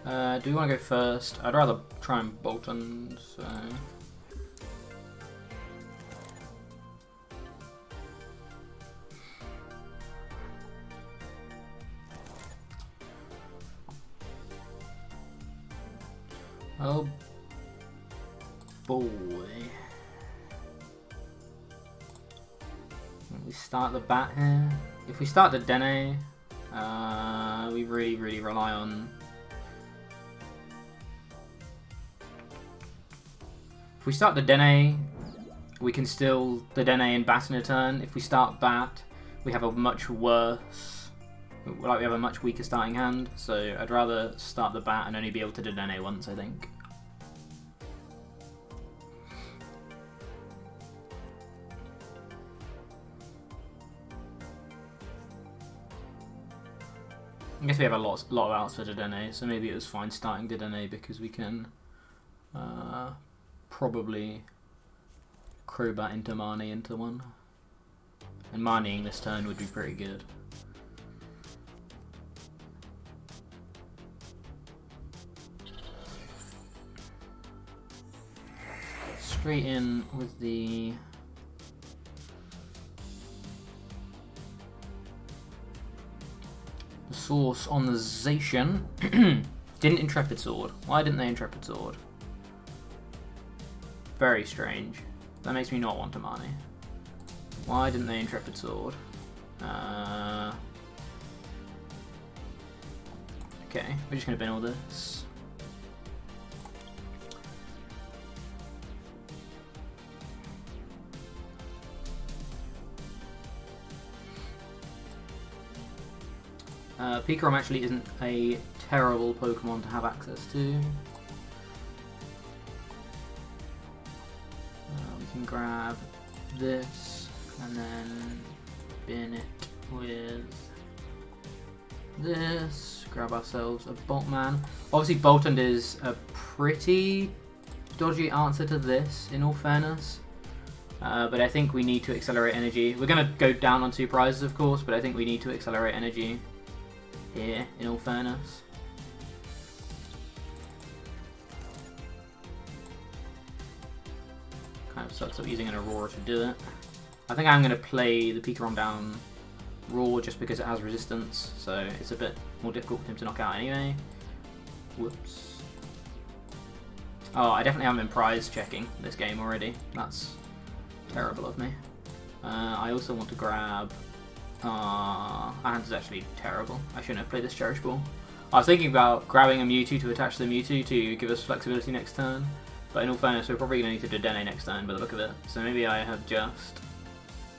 Do we want to go first? I'd rather try and bolt on, so... Oh boy. We start the bat here. If we start the Dene, we really rely on... If we start the Dene, we can still the Dene and bat in a turn. If we start bat, we have a much worse... Like, we have a much weaker starting hand, so I'd rather start the bat and only be able to do Dene once, I think. I guess we have a lot of outs for Dedenne, so maybe it was fine starting Dedenne because we can probably Crobat into Marnie into one. And Marnieing this turn would be pretty good. Straight in with the... Source on the Zacian. Didn't Intrepid Sword. Why didn't they Intrepid Sword? Very strange. That makes me not want a Marnie. Why didn't they Intrepid Sword? Okay, we're just going to bin all this. Pikarom actually isn't a terrible Pokemon to have access to. We can grab this and then bin it with this. Grab ourselves a Boltman. Obviously Boltund is a pretty dodgy answer to this, in all fairness. But I think we need to accelerate energy. We're going to go down on 2 prizes, of course, but I think we need to accelerate energy here, in all fairness. Kind of sucks that we're using an Aurora to do it. I think I'm going to play the Pikarom down raw just because it has resistance, so it's a bit more difficult for him to knock out anyway. Whoops. Oh, I definitely haven't been prize checking this game already. That's terrible of me. I also want to grab... our hand is actually terrible. I shouldn't have played this Cherish Ball. I was thinking about grabbing a Mewtwo to attach the Mewtwo to give us flexibility next turn, but in all fairness, we're probably going to need to do Dene next turn by the look of it. So maybe I have just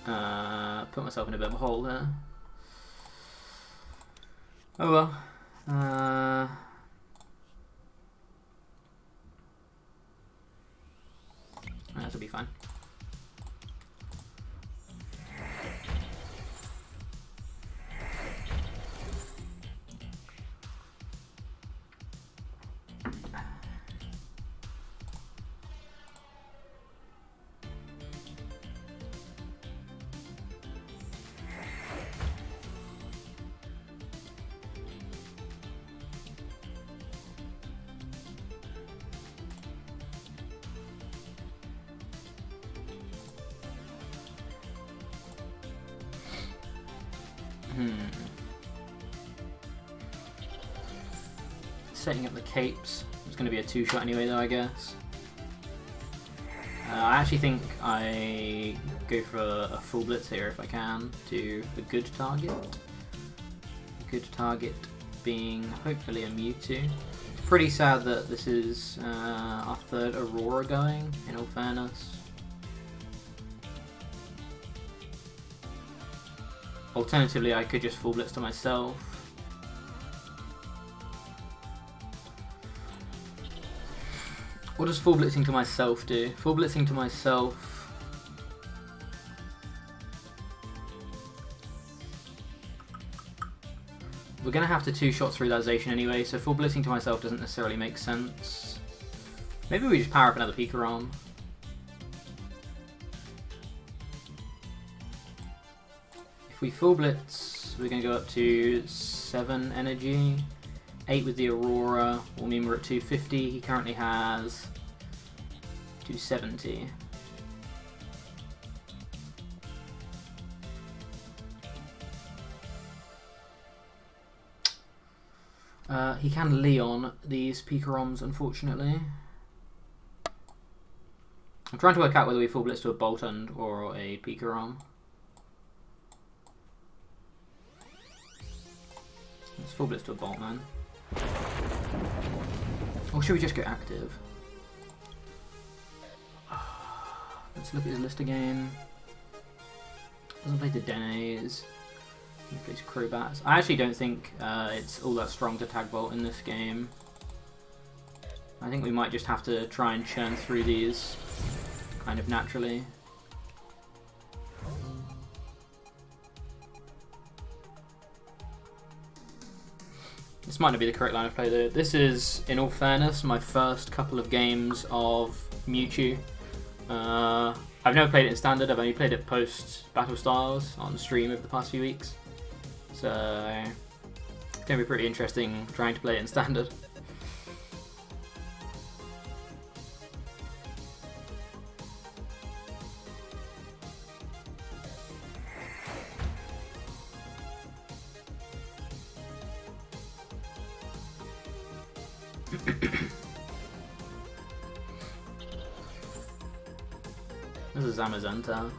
put myself in a bit of a hole there. Oh well. That'll be fine. Setting up the capes. It's going to be a 2-shot anyway though, I guess. I actually think I go for a full blitz here if I can to a good target. A good target being hopefully a Mewtwo. It's pretty sad that this is our 3rd Aurora going, in all fairness. Alternatively, I could just full blitz to myself. What does full blitzing to myself do? Full blitzing to myself... We're going to have to 2-shot through that Zacian anyway, so full blitzing to myself doesn't necessarily make sense. Maybe we just power up another Pikarom. If we full blitz, we're going to go up to 7 energy. 8 with the Aurora will mean we're at 250. He currently has 270. He can Leon these Pikaroms, unfortunately. I'm trying to work out whether we full blitz to a Boltund or a Pikarom. Let's full blitz to a Boltman. Or should we just go active? Let's look at his list again. Doesn't play the Denes. He plays Crobats. I actually don't think it's all that strong to Tag Bolt in this game. I think we might just have to try and churn through these kind of naturally. This might not be the correct line of play though. This is, in all fairness, my first couple of games of MewChu. I've never played it in Standard, I've only played it post Battle Styles on stream over the past few weeks. So, it's going to be pretty interesting trying to play it in Standard. This is Zamazenta.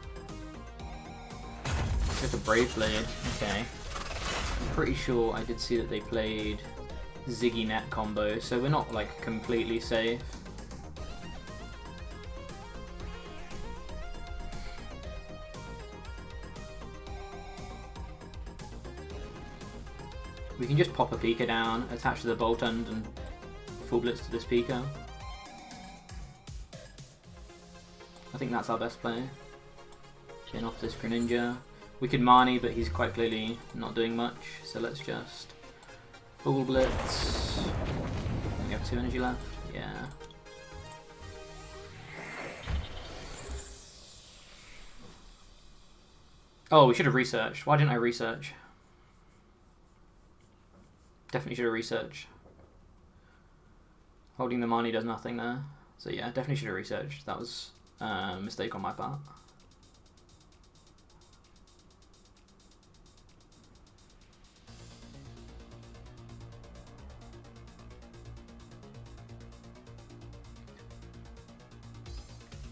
Just a Brave Blade. Okay. I'm pretty sure I did see that they played Ziggy Net combo, so we're not like completely safe. We can just pop a Pika down, attach to the Boltund, and full blitz to this Pika. I think that's our best play. Getting off this Greninja. We could Marnie, but he's quite clearly not doing much, so let's just full blitz. We have 2 energy left. Yeah. Oh, we should have researched. Why didn't I research? Definitely should have researched. Holding the Marnie does nothing there. So yeah, definitely should have researched. That was a mistake on my part.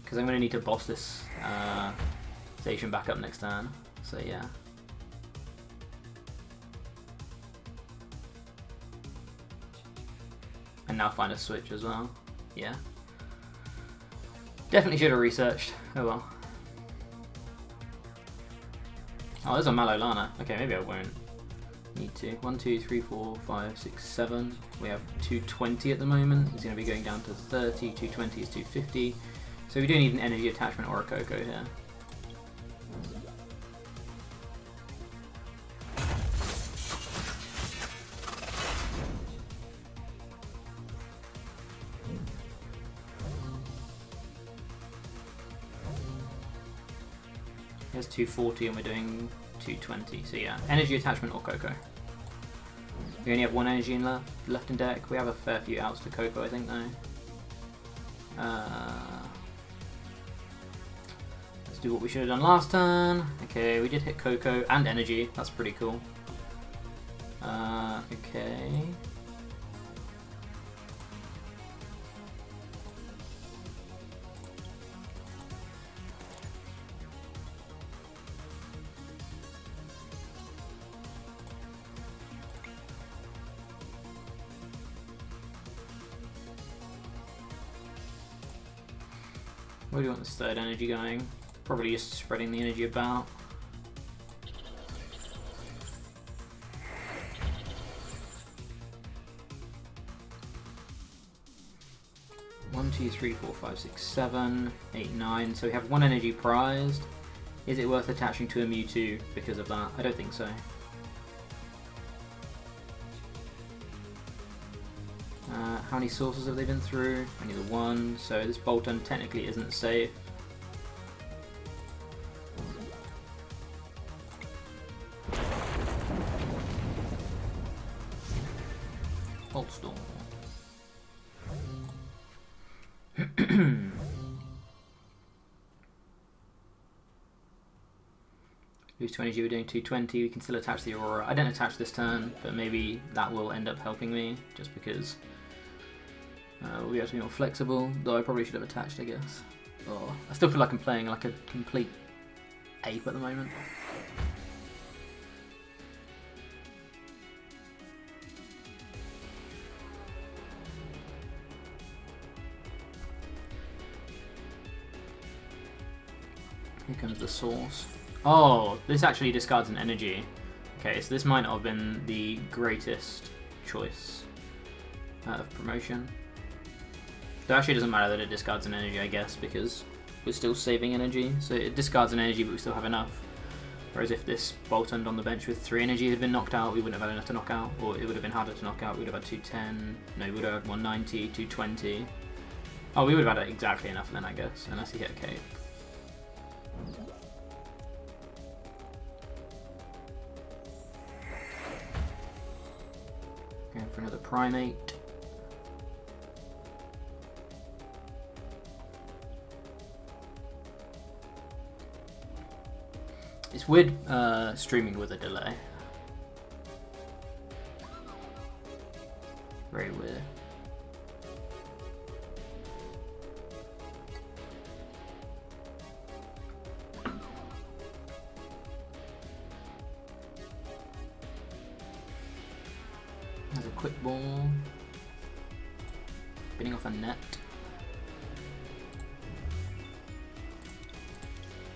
Because I'm going to need to boss this Zacian back up next turn. So yeah. And now find a switch as well. Yeah. Definitely should have researched. Oh well. Oh, there's a Malolana. Okay, maybe I won't need to. 1, 2, 3, 4, 5, 6, 7. We have 220 at the moment. He's going to be going down to 30. 220 is 250. So we do need an energy attachment or a Coco here. Here's 240 and we're doing 220. So yeah, energy attachment or Coco. We only have 1 energy left in deck. We have a fair few outs to Coco, I think, though. Let's do what we should have done last turn. Okay, we did hit Coco and energy. That's pretty cool. Okay. Where do you want this third energy going? Probably just spreading the energy about. One, 2, 3, 4, 5, 6, 7, 8, 9. So we have 1 energy prized. Is it worth attaching to a Mewtwo because of that? I don't think so. How many sources have they been through? Only the 1, so this Boltund technically isn't safe. Cold Storm. Lose 20G, we're doing 220. We can still attach the Aurora. I didn't attach this turn, but maybe that will end up helping me, just because we'll be able to be more flexible. Though I probably should have attached, I guess. Oh, I still feel like I'm playing like a complete ape at the moment. Here comes the source. Oh, this actually discards an energy. Okay, so this might not have been the greatest choice of promotion. Though actually it doesn't matter that it discards an energy, I guess, because we're still saving energy. So it discards an energy, but we still have enough. Whereas if this Boltund on the bench with 3 energy had been knocked out, we wouldn't have had enough to knock out. Or it would have been harder to knock out. We would have had 210. No, we would have had 190, 220. Oh, we would have had exactly enough then, I guess, unless he hit a cape. Going for another Primate. It's weird streaming with a delay. Very weird. There's a quick ball. Spinning off a net.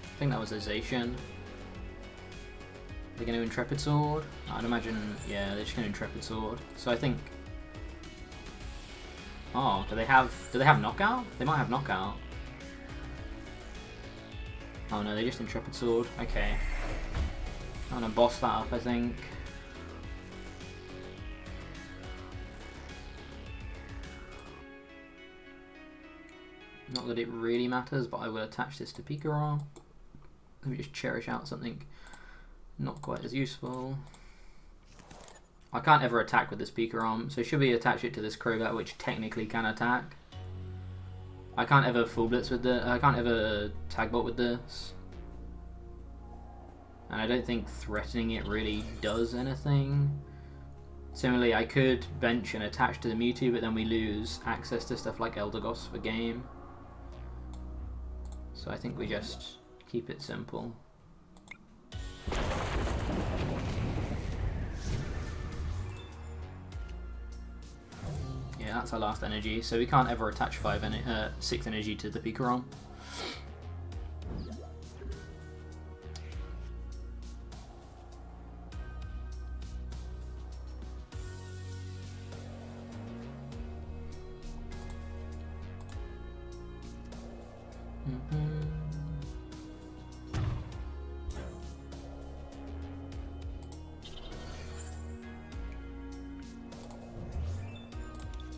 I think that was a Zacian. They're going to Intrepid Sword? I'd imagine, yeah, they're just going to Intrepid Sword. So I think... Oh, do they have Knockout? They might have Knockout. Oh no, they just Intrepid Sword. Okay. I'm going to boss that up, I think. Not that it really matters, but I will attach this to Pikarom. Let me just cherish out something not quite as useful. I can't ever attack with this Pikarom, so should we attach it to this Crobat, which technically can attack? I can't ever full blitz with the. I can't ever tag bot with this, and I don't think threatening it really does anything. Similarly, I could bench and attach to the Mewtwo, but then we lose access to stuff like Eldegoss for game. So I think we just keep it simple. Yeah, that's our last energy, so we can't ever attach 6 energy to the Pikarom.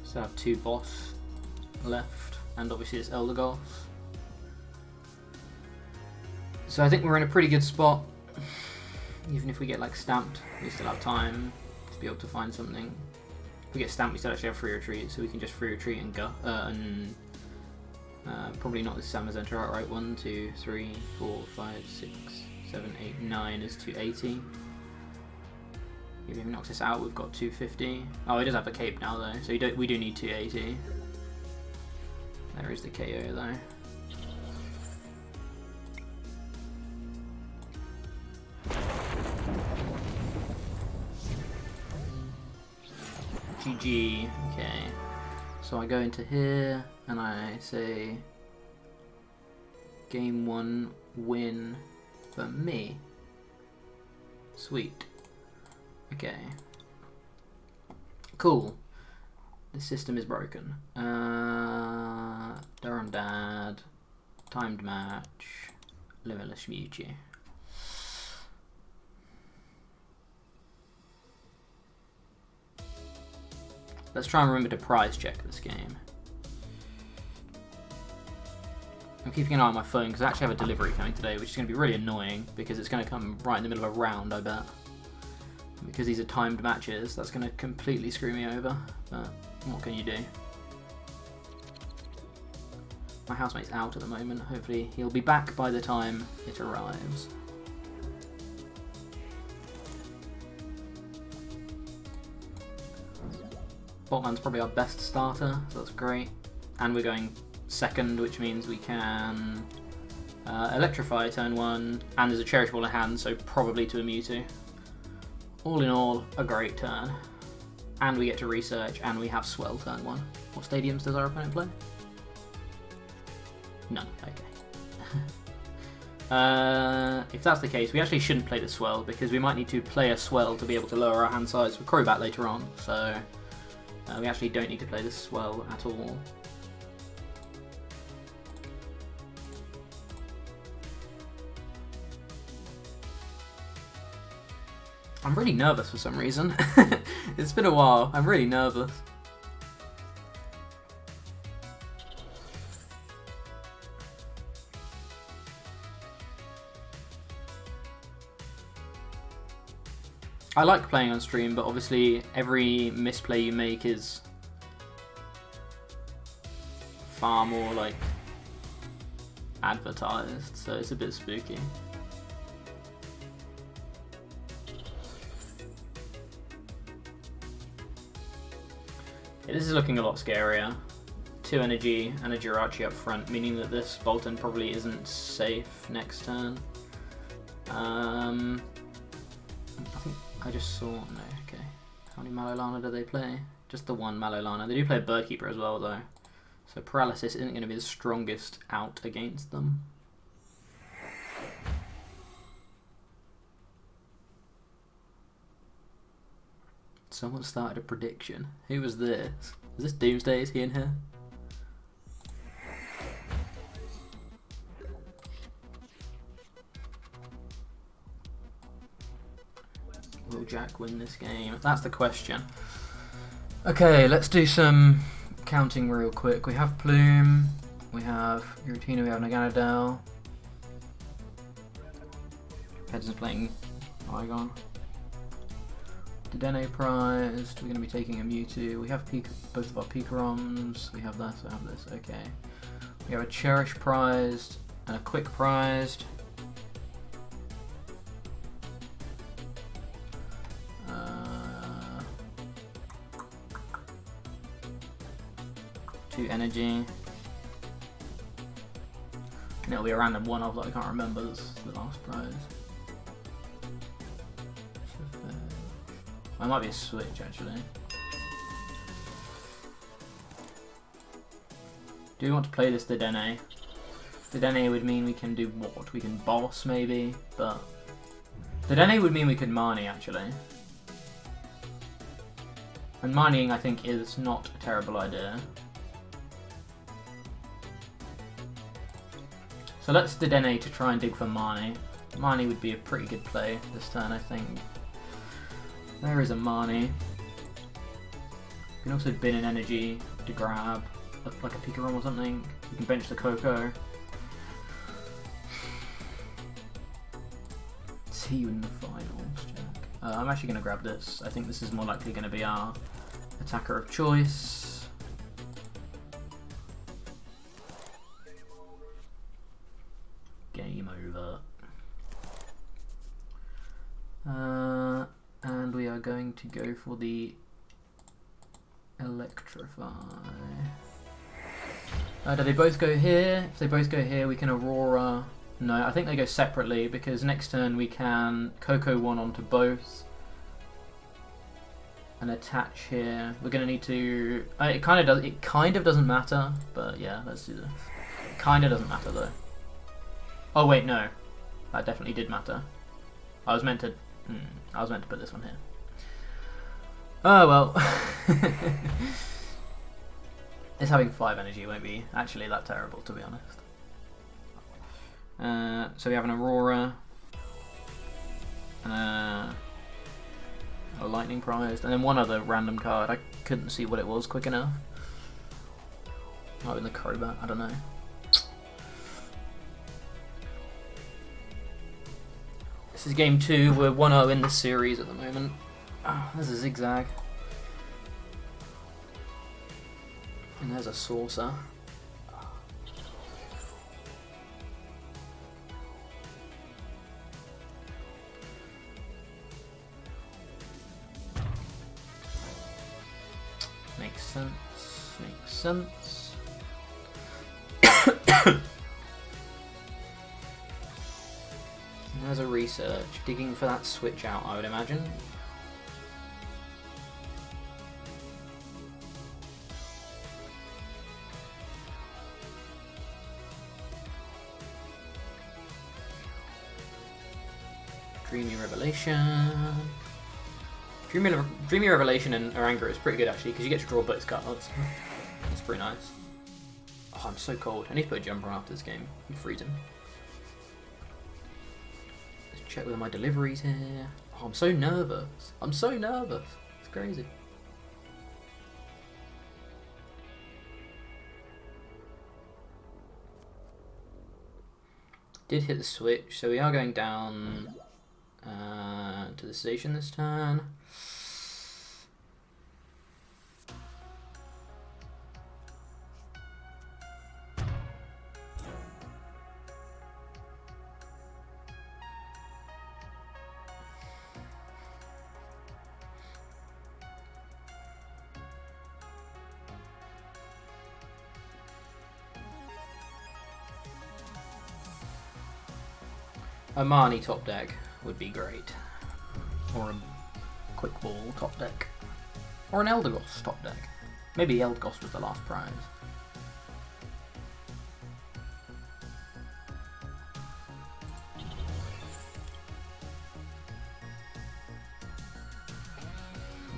So I have 2 boss left, and obviously this Eldegoss. So I think we're in a pretty good spot. Even if we get like stamped, we still have time to be able to find something. If we get stamped, we still actually have free retreat, so we can just free retreat and go. Probably not this Samazenta outright. 1, 2, 3, 4, 5, 6, 7, 8, 9 is 280. If he knocks us out, we've got 250. Oh, he does have a cape now though, so we do need 280. There is the KO though. GG. Okay. So I go into here and I say game 1 win for me. Sweet. Okay. Cool. The system is broken. Durham Dad. Timed match. Limitless MewChu. Let's try and remember to prize check this game. I'm keeping an eye on my phone because I actually have a delivery coming today, which is going to be really annoying because it's going to come right in the middle of a round, I bet. We because these are timed matches, that's going to completely screw me over. But what can you do? My housemate's out at the moment. Hopefully he'll be back by the time it arrives. Botman's probably our best starter, so that's great. And we're going second, which means we can electrify turn 1, and there's a Cherish Ball in hand, so probably to a MewChu. All in all, a great turn. And we get to research, and we have Swell turn 1. What stadiums does our opponent play? None, okay. If that's the case, we actually shouldn't play the Swell, because we might need to play a Swell to be able to lower our hand size for Crobat later on, so we actually don't need to play the Swell at all. I'm really nervous for some reason. It's been a while. I'm really nervous. I like playing on stream, but obviously every misplay you make is far more like advertised, so it's a bit spooky. Yeah, this is looking a lot scarier. 2 energy and a Jirachi up front, meaning that this Bolton probably isn't safe next turn. I think I just saw... no, okay. How many Malolana do they play? Just the one Malolana. They do play a Birdkeeper as well, though. So Paralysis isn't going to be the strongest out against them. Someone started a prediction. Who was this? Is this Doomsday? Is he in here? Will Jack win this game? That's the question. Okay, let's do some counting real quick. We have Plume, we have Giratina, we have Naganadel. Pedson's playing Igon. Dedenne prized, we're going to be taking a Mewtwo. We have both of our Picaroms, we have this, I have this, okay. We have a Cherish prized and a Quick prized. Energy. And it'll be a random one of that I can't remember. That's the last prize. It might be a switch actually. Do we want to play this Dedenne? Dedenne would mean we can do what? We can boss maybe, but Dedenne would mean we could Marnie actually. And Marnieing I think is not a terrible idea. So let's Dedenne to try and dig for Marnie. Marnie would be a pretty good play this turn, I think. There is a Marnie. You can also bin an energy to grab, like a Picarom or something. You can bench the Coco. See you in the finals, Jack. I'm actually going to grab this. I think this is more likely going to be our attacker of choice. Game over. And we are going to go for the Electrify. Do they both go here? If they both go here, we can Aurora. No, I think they go separately because next turn we can Coco one onto both and attach here. We're going to need to. It kind of doesn't matter, but yeah, let's do this. It kind of doesn't matter though. Oh wait, no, that definitely did matter. I was meant to put this one here. Oh well. It's having 5 energy won't be actually that terrible, to be honest. So we have an Aurora, and a Lightning prized, and then one other random card. I couldn't see what it was quick enough. Might have been the Crobat, I don't know. This is game 2, we're 1-0 in the series at the moment. Oh, there's a zigzag. And there's a saucer. Makes sense. Makes sense. There's a research. Digging for that switch out, I would imagine. Dreamy Revelation. Dreamy Revelation and Oranguru is pretty good actually because you get to draw both cards. That's pretty nice. Oh, I'm so cold. I need to put a jumper on after this game. I'm freezing. Let's check whether my delivery's here. Oh, I'm so nervous. I'm so nervous. It's crazy. Did hit the switch, so we are going down to the station this turn. A Marnie top deck would be great. Or a Quick Ball top deck. Or an Eldegoss top deck. Maybe Eldegoss was the last prize.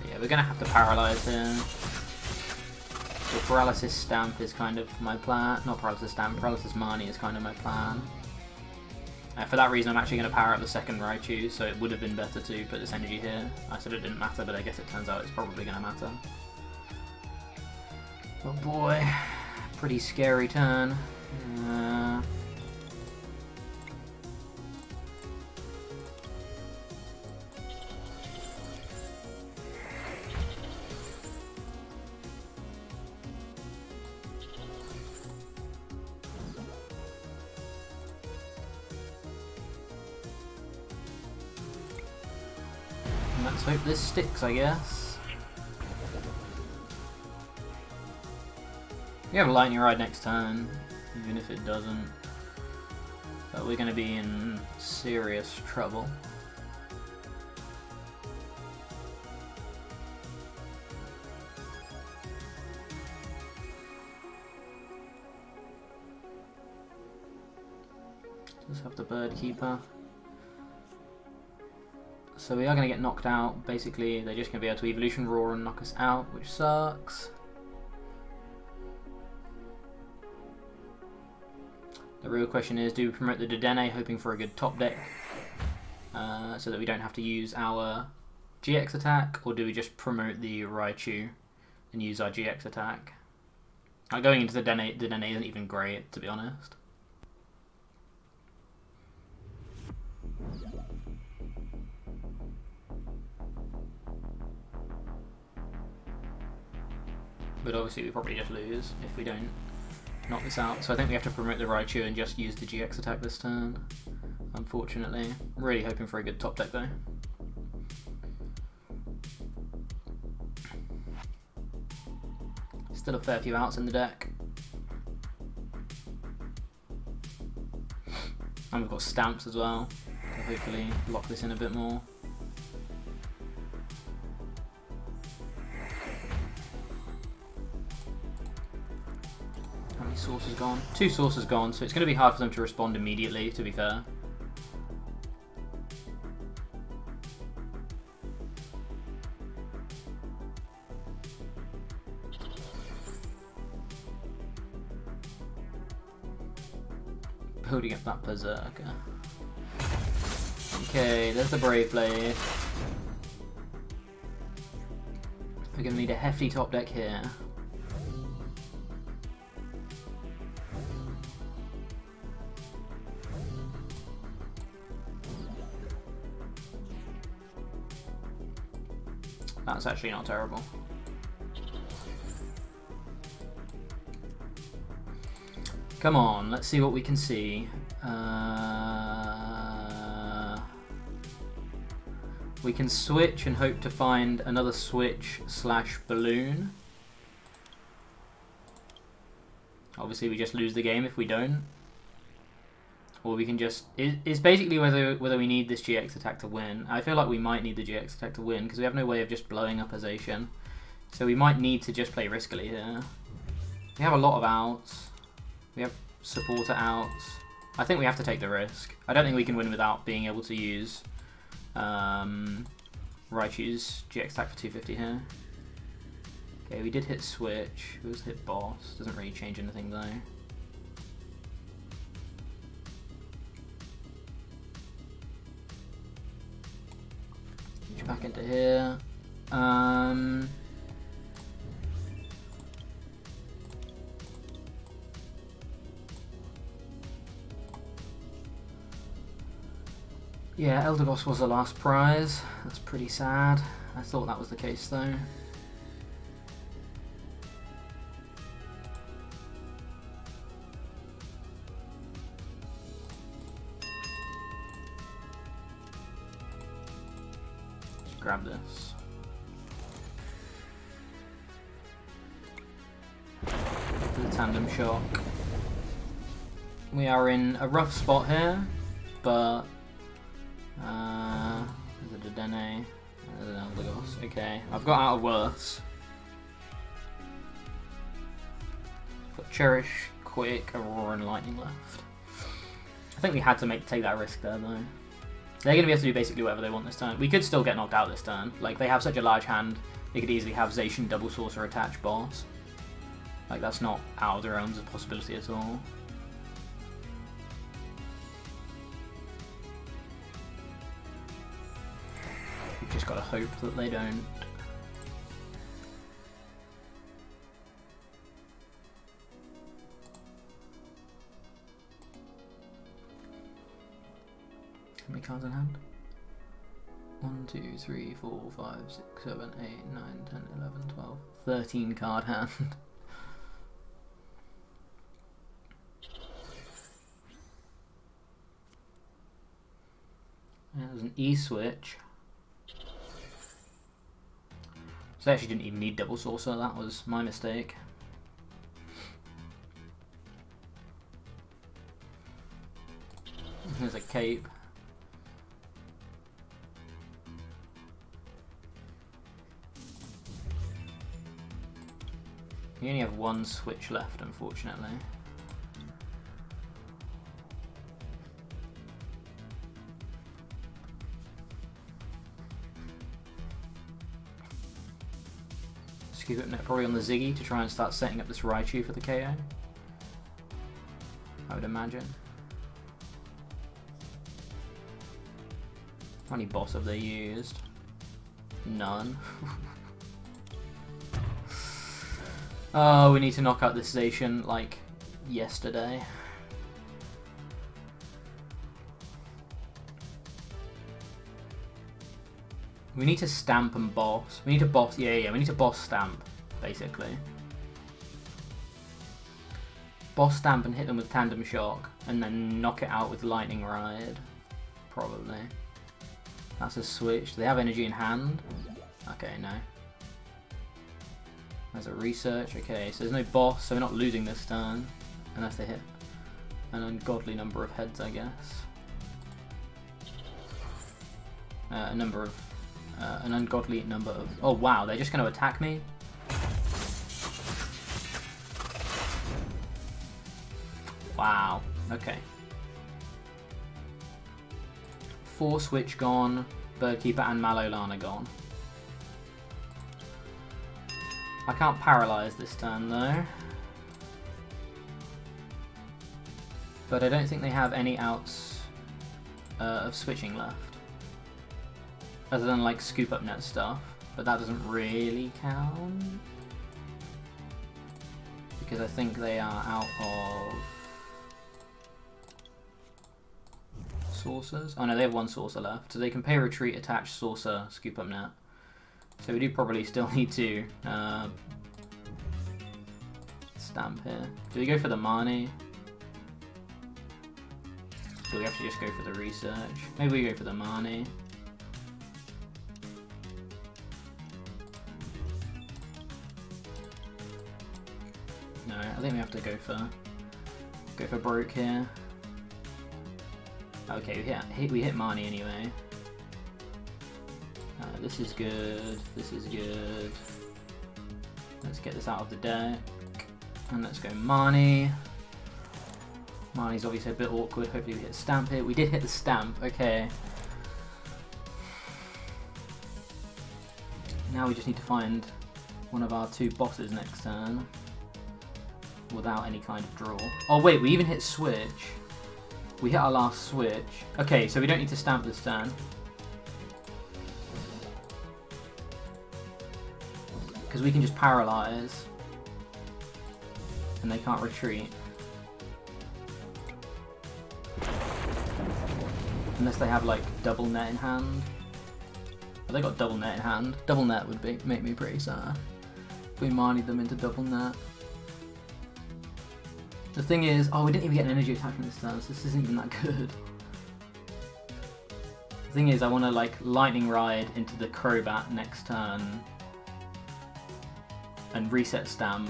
Yeah, we're gonna have to paralyze here. So Paralysis Stamp is kind of my plan. Not Paralysis Stamp, Paralysis Marnie is kind of my plan. For that reason, I'm actually going to power up the second Raichu, so it would have been better to put this energy here. I said it didn't matter, but I guess it turns out it's probably going to matter. Oh boy, pretty scary turn. Let's hope this sticks, I guess. We have a Lightning Ride next turn, even if it doesn't. But we're going to be in serious trouble. Just have the Bird Keeper. So we are going to get knocked out. Basically, they're just going to be able to Evolution Roar and knock us out, which sucks. The real question is, do we promote the Dedenne, hoping for a good top deck, so that we don't have to use our GX attack, or do we just promote the Raichu and use our GX attack? Going into the Dedenne isn't even great, to be honest. But obviously we probably just lose if we don't knock this out. So I think we have to promote the Raichu and just use the GX attack this turn, unfortunately. I'm really hoping for a good top deck though. Still a fair few outs in the deck. And we've got stamps as well, to hopefully lock this in a bit more. Sources gone. 2 sources gone, so it's going to be hard for them to respond immediately, to be fair. Building up that Berserker. Okay, there's the Brave Blade. We're going to need a hefty top deck here. That's actually not terrible. Come on, let's see what we can see. We can switch and hope to find another switch / balloon. Obviously we just lose the game if we don't. Or we can just... It's basically whether we need this GX attack to win. I feel like we might need the GX attack to win because we have no way of just blowing up a Zacian. So we might need to just play riskily here. We have a lot of outs. We have supporter outs. I think we have to take the risk. I don't think we can win without being able to use Raichu's GX attack for 250 here. Okay, we did hit switch. We also hit boss. Doesn't really change anything though. Switch back into here. Yeah, Elder Boss was the last prize. That's pretty sad. I thought that was the case though. Just grab this. For the tandem shock. We are in a rough spot here, but there's a Dedenne, there's an Eldegoss. Okay, I've got out of worse. Got Cherish, Quick, Aurora, and Lightning left. I think we had to take that risk there, though. They're going to be able to do basically whatever they want this turn. We could still get knocked out this turn. Like, they have such a large hand, they could easily have Zacian double Sorcerer attach boss. Like, that's not out of the realms of possibility at all. Just gotta hope that they don't. How many cards in hand? 1, 2, 3, 4, 5, 6, 7, 8, 9, 10, 11, 12, 13 card hand. There's an E-switch. So I actually didn't even need double Sorcerer, that was my mistake. There's a cape. We only have one switch left, unfortunately. Scoop Up Net probably on the Ziggy to try and start setting up this Raichu for the KO. I would imagine. How many boss have they used? None. Oh, we need to knock out this Zacian like yesterday. We need to stamp and boss. We need to boss, yeah, we need to boss stamp, basically. Boss stamp and hit them with tandem shock, and then knock it out with lightning ride, probably. That's a switch. Do they have energy in hand? Okay, no. There's a research. Okay, so there's no boss, so we're not losing this turn, unless they hit an ungodly number of heads, I guess. An ungodly number of... Oh wow, they're just going to attack me? Wow, okay. 4 switch gone, Birdkeeper and Malolana gone. I can't paralyze this turn though. But I don't think they have any outs of switching left. Other than like Scoop Up Net stuff, but that doesn't really count. Because I think they are out of Saucers. Oh no, they have 1 Saucer left. So they can pay Retreat, attach Saucer, Scoop Up Net. So we do probably still need to stamp here. Do we go for the Marnie? Do we have to just go for the research? Maybe we go for the Marnie. No, I think we have to go for broke here. Okay, we hit Marnie anyway. This is good. This is good. Let's get this out of the deck, and let's go Marnie. Marnie's obviously a bit awkward. Hopefully we hit stamp here. We did hit the stamp. Okay. Now we just need to find one of our 2 bosses next turn without any kind of draw. Oh wait, we even hit switch. We hit our last switch. Okay, so we don't need to stamp this turn. Because we can just paralyze. And they can't retreat. Unless they have like double net in hand. Oh, they got double net in hand. Double net would make me pretty sad. If we Marnied them into double net. The thing is, oh, we didn't even get an energy attachment this turn, so this isn't even that good. The thing is, I want to like lightning ride into the Crobat next turn and reset stamp.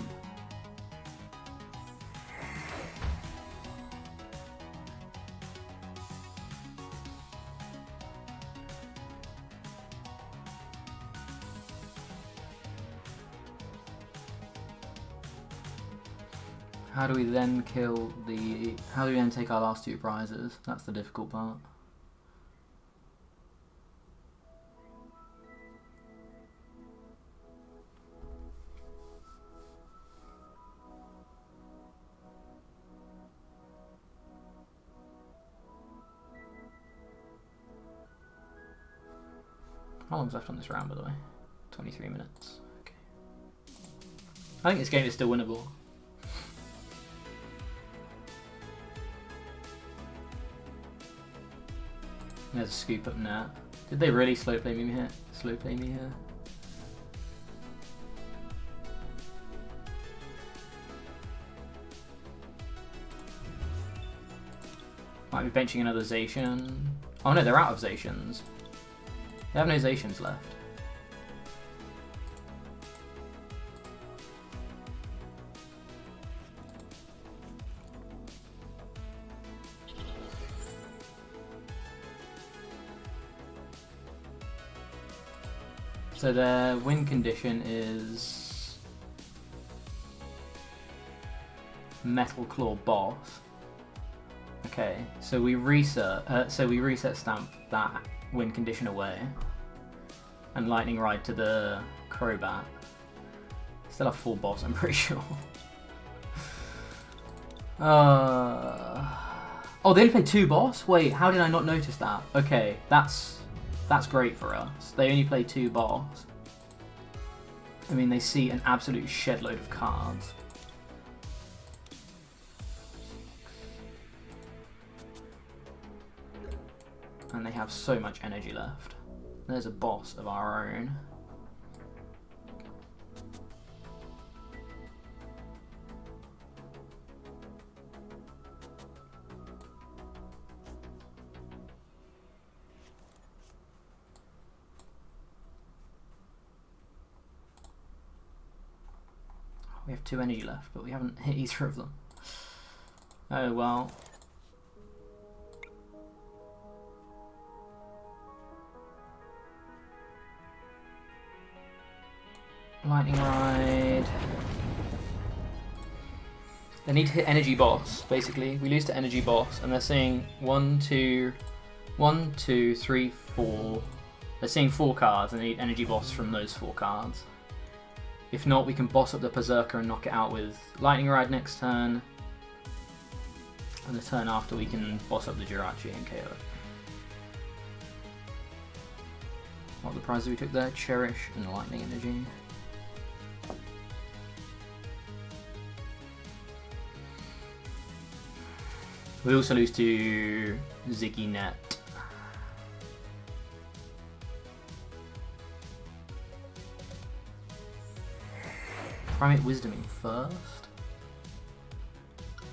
How do we then kill the... How do we then take our last 2 prizes? That's the difficult part. How long's left on this round, by the way? 23 minutes. Okay. I think this game is still winnable. There's a scoop up net. Did they really slow play me here? Might be benching another Zacian. Oh no, they're out of Zacians. They have no Zacians left. So their win condition is Metal Claw Boss. Okay, so we reset stamp that win condition away, and lightning ride to the Crobat. Still have full boss, I'm pretty sure. Oh, they only played 2 boss? Wait, how did I not notice that? Okay, that's great for us. They only play 2 boss. I mean, they see an absolute shed load of cards. And they have so much energy left. There's a boss of our own. We have 2 energy left, but we haven't hit either of them. Oh well. Lightning Ride. They need to hit Energy Boss, basically. We lose to Energy Boss, and they're saying 1, 2, 3, 4. They're seeing 4 cards, and they need Energy Boss from those 4 cards. If not, we can boss up the Berserker and knock it out with Lightning Ride next turn. And the turn after, we can boss up the Jirachi and KO it. What are the prizes we took there? Cherish and Lightning Energy. We also lose to Ziggy Net. Primate Wisdoming first?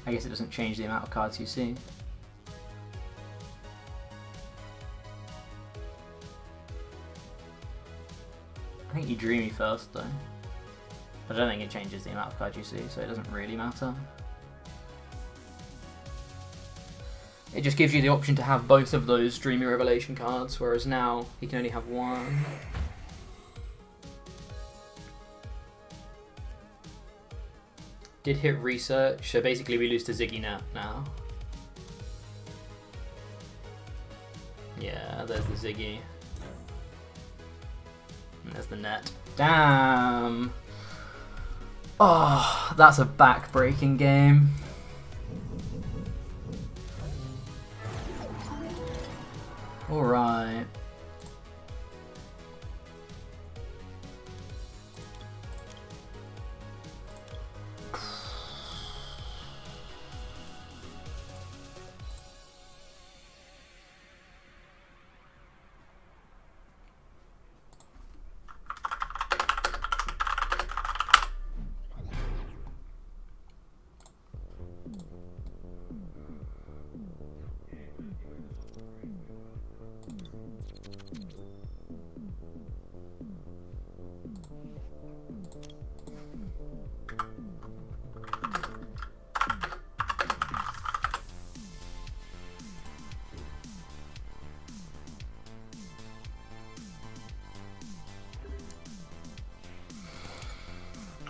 I guess it doesn't change the amount of cards you see. I think you Dreamy first though. But I don't think it changes the amount of cards you see, so it doesn't really matter. It just gives you the option to have both of those Dreamy Revelation cards, whereas now you can only have one. Did hit research, so basically we lose to Ziggy now. Yeah, there's the Ziggy. And there's the net. Damn! Oh, that's a back-breaking game. Alright.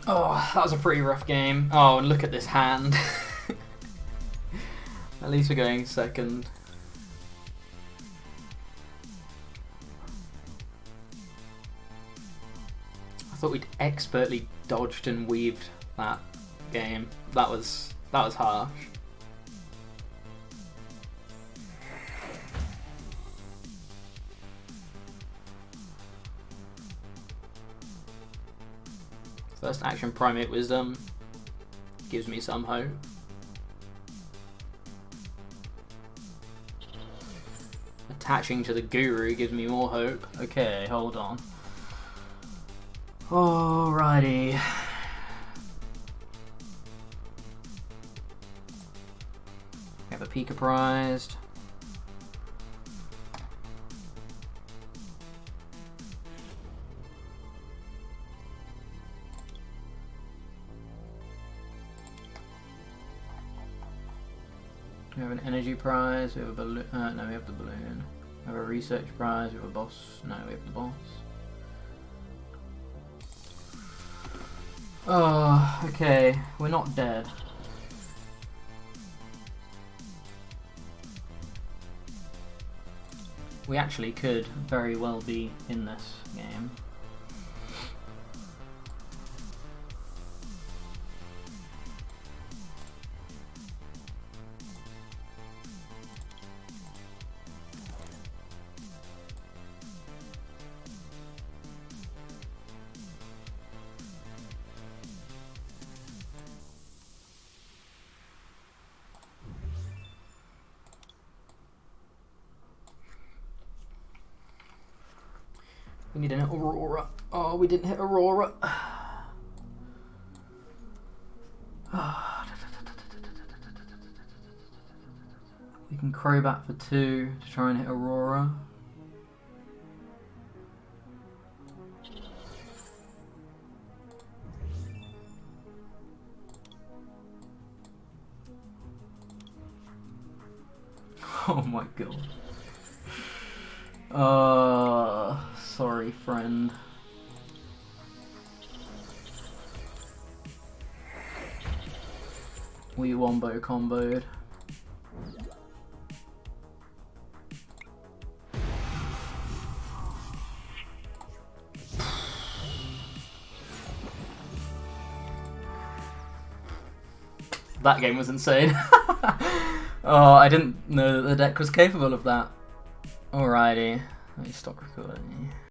Oh, that was a pretty rough game. Oh, and look at this hand. At least we're going second. I thought we'd expertly dodged and weaved that game. That was harsh. First action Primate Wisdom gives me some hope. Attaching to the Guru gives me more hope. Okay, hold on. Alrighty. We have a Pika prized. We have an energy prize, we have a balloon, no we have the balloon. We have a research prize, we have a boss, no we have the boss. Oh, okay, we're not dead. We actually could very well be in this game. We need an Aurora. Oh, we didn't hit Aurora. We can Crobat for 2 to try and hit Aurora. Oh my god. Sorry, friend. We wombo comboed. That game was insane. Oh, I didn't know that the deck was capable of that. Alrighty, let me stop recording.